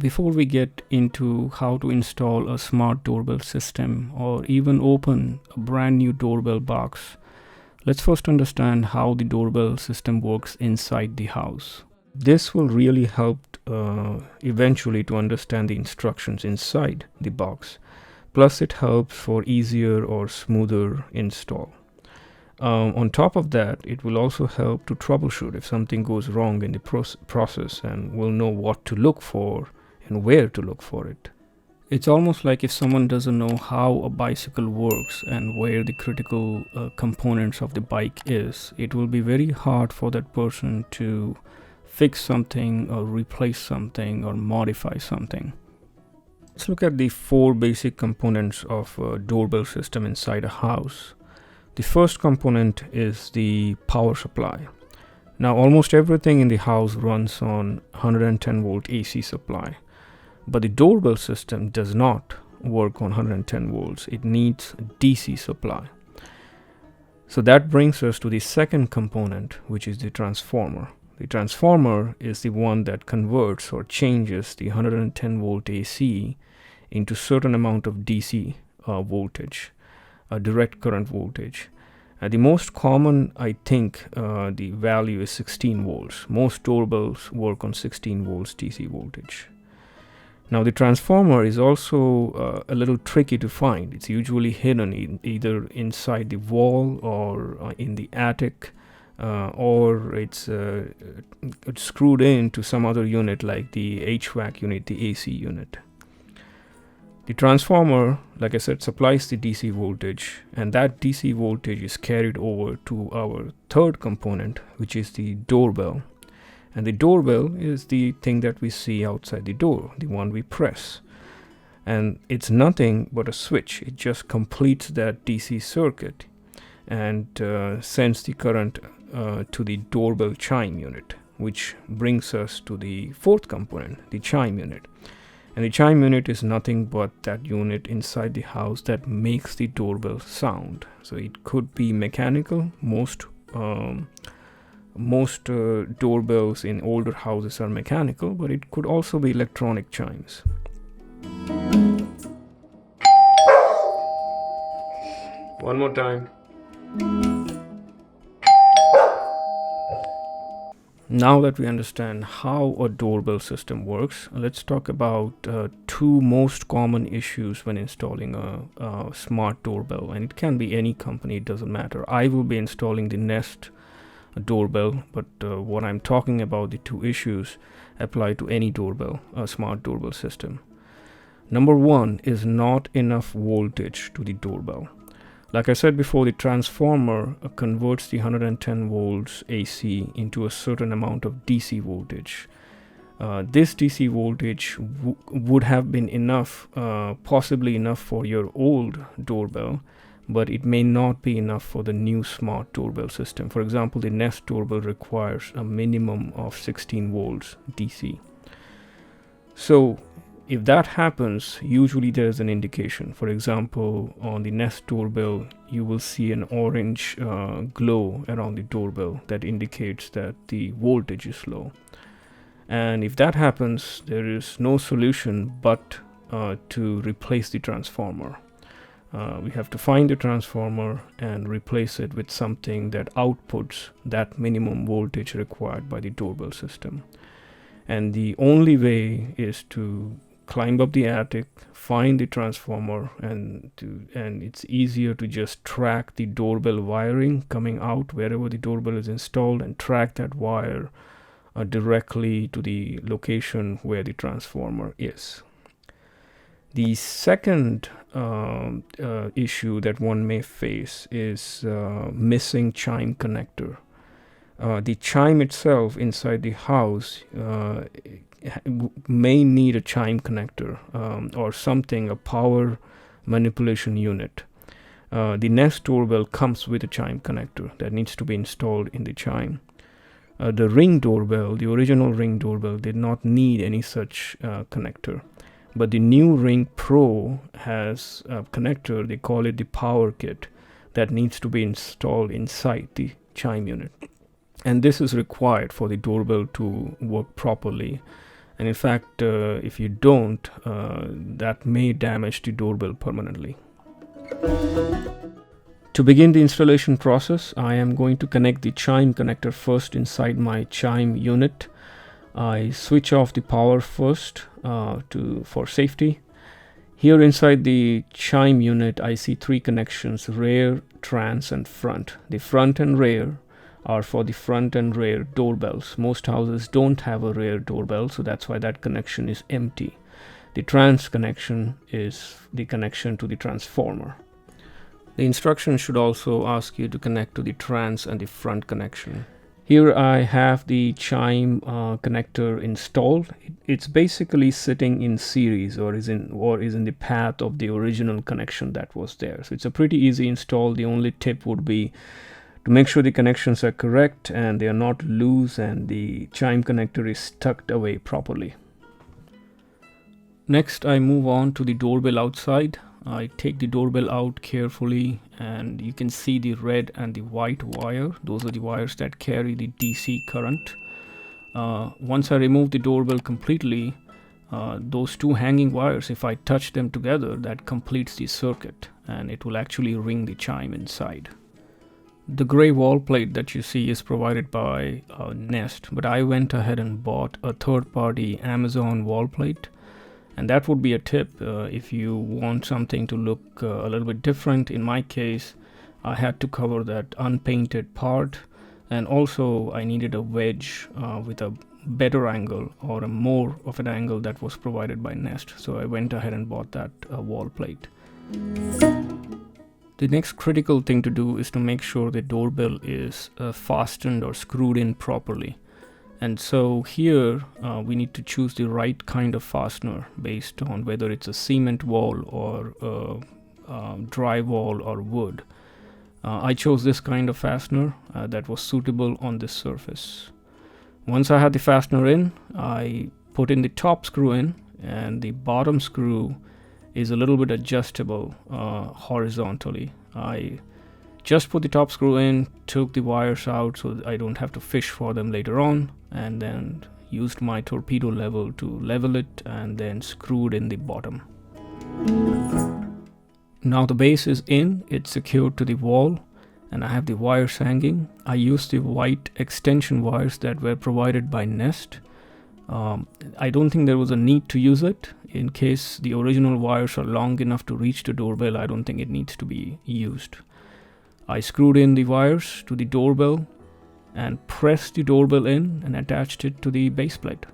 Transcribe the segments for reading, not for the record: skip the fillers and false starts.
Before we get into how to install a smart doorbell system or even open a brand new doorbell box, let's first understand how the doorbell system works inside the house. This will really help eventually to understand the instructions inside the box. Plus, it helps for easier or smoother install. On top of that, it will also help to troubleshoot if something goes wrong in the process, and we'll know what to look for and where to look for it. It's almost like if someone doesn't know how a bicycle works and where the critical components of the bike is, it will be very hard for that person to fix something or replace something or modify something. Let's look at the 4 basic components of a doorbell system inside a house. The first component is the power supply. Now, almost everything in the house runs on 110 volt AC supply, but the doorbell system does not work on 110 volts. It needs DC supply. So that brings us to the second component, which is the transformer. The transformer is the one that converts or changes the 110 volt AC into certain amount of DC voltage, a direct current voltage. The most common, I think, the value is 16 volts. Most doorbells work on 16 volts DC voltage. Now, the transformer is also a little tricky to find. It's usually hidden either inside the wall or in the attic, or it's screwed into some other unit like the HVAC unit, the AC unit. The transformer, like I said, supplies the DC voltage, and that DC voltage is carried over to our third component, which is the doorbell. And the doorbell is the thing that we see outside the door, the one we press. And it's nothing but a switch. It just completes that DC circuit and sends the current to the doorbell chime unit, which brings us to the fourth component, the chime unit. And the chime unit is nothing but that unit inside the house that makes the doorbell sound. So it could be mechanical. Most doorbells in older houses are mechanical, but it could also be electronic chimes. One more time. Now that we understand how a doorbell system works, let's talk about 2 most common issues when installing a smart doorbell. And it can be any company, it doesn't matter. I will be installing the Nest doorbell, but what I'm talking about, the 2 issues, apply to any doorbell, a smart doorbell system. Number 1 is not enough voltage to the doorbell. Like I said before, the transformer converts the 110 volts AC into a certain amount of DC voltage. This DC voltage would have been enough, possibly enough for your old doorbell, but it may not be enough for the new smart doorbell system. For example, the Nest doorbell requires a minimum of 16 volts DC. So if that happens, usually there is an indication. For example, on the Nest doorbell, you will see an orange glow around the doorbell that indicates that the voltage is low. And if that happens, there is no solution but to replace the transformer. We have to find the transformer and replace it with something that outputs that minimum voltage required by the doorbell system. And the only way is to climb up the attic, find the transformer, and it's easier to just track the doorbell wiring coming out wherever the doorbell is installed and track that wire directly to the location where the transformer is. The second issue that one may face is missing chime connector. The chime itself inside the house may need a chime connector or something, a power manipulation unit. The Nest doorbell comes with a chime connector that needs to be installed in the chime. The Ring doorbell, the original Ring doorbell, did not need any such connector. But the new Ring Pro has a connector, they call it the power kit, that needs to be installed inside the chime unit. And this is required for the doorbell to work properly And in fact, if you don't, that may damage the doorbell permanently. To begin the installation process, I am going to connect the Chime connector first inside my Chime unit. I switch off the power first for safety. Here inside the Chime unit, I see three connections: rear, trans, and front. The front and rear are for the front and rear doorbells. Most houses don't have a rear doorbell, so that's why that connection is empty. The trans connection is the connection to the transformer. The instructions should also ask you to connect to the trans and the front connection. Here I have the Chime connector installed. It's basically sitting in series or is in the path of the original connection that was there. So it's a pretty easy install. The only tip would be to make sure the connections are correct and they are not loose and the Chime connector is tucked away properly. Next, I move on to the doorbell outside. I take the doorbell out carefully, and you can see the red and the white wire. Those are the wires that carry the DC current. Once I remove the doorbell completely, those two hanging wires, if I touch them together, that completes the circuit and it will actually ring the chime inside. The gray wall plate that you see is provided by Nest, but I went ahead and bought a third-party Amazon wall plate. And that would be a tip if you want something to look a little bit different. In my case, I had to cover that unpainted part, and also I needed a wedge with a better angle or a more of an angle that was provided by Nest. So I went ahead and bought that wall plate. The next critical thing to do is to make sure the doorbell is fastened or screwed in properly. And so here we need to choose the right kind of fastener based on whether it's a cement wall or drywall or wood. I chose this kind of fastener that was suitable on this surface. Once I had the fastener in, I put in the top screw in, and the bottom screw is a little bit adjustable horizontally. I just put the top screw in, took the wires out so that I don't have to fish for them later on, and then used my torpedo level to level it and then screwed in the bottom. Now the base is in, it's secured to the wall, and I have the wires hanging. I used the white extension wires that were provided by Nest. I don't think there was a need to use it. In case the original wires are long enough to reach the doorbell, I don't think it needs to be used. I screwed in the wires to the doorbell and pressed the doorbell in and attached it to the base plate.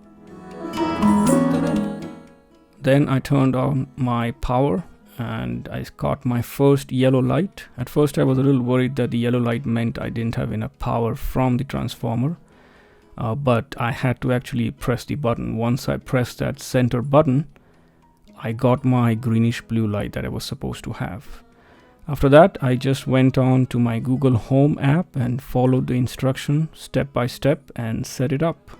Then I turned on my power and I got my first yellow light. At first I was a little worried that the yellow light meant I didn't have enough power from the transformer, but I had to actually press the button. Once I pressed that center button, I got my greenish blue light that I was supposed to have. After that, I just went on to my Google Home app and followed the instruction step by step and set it up.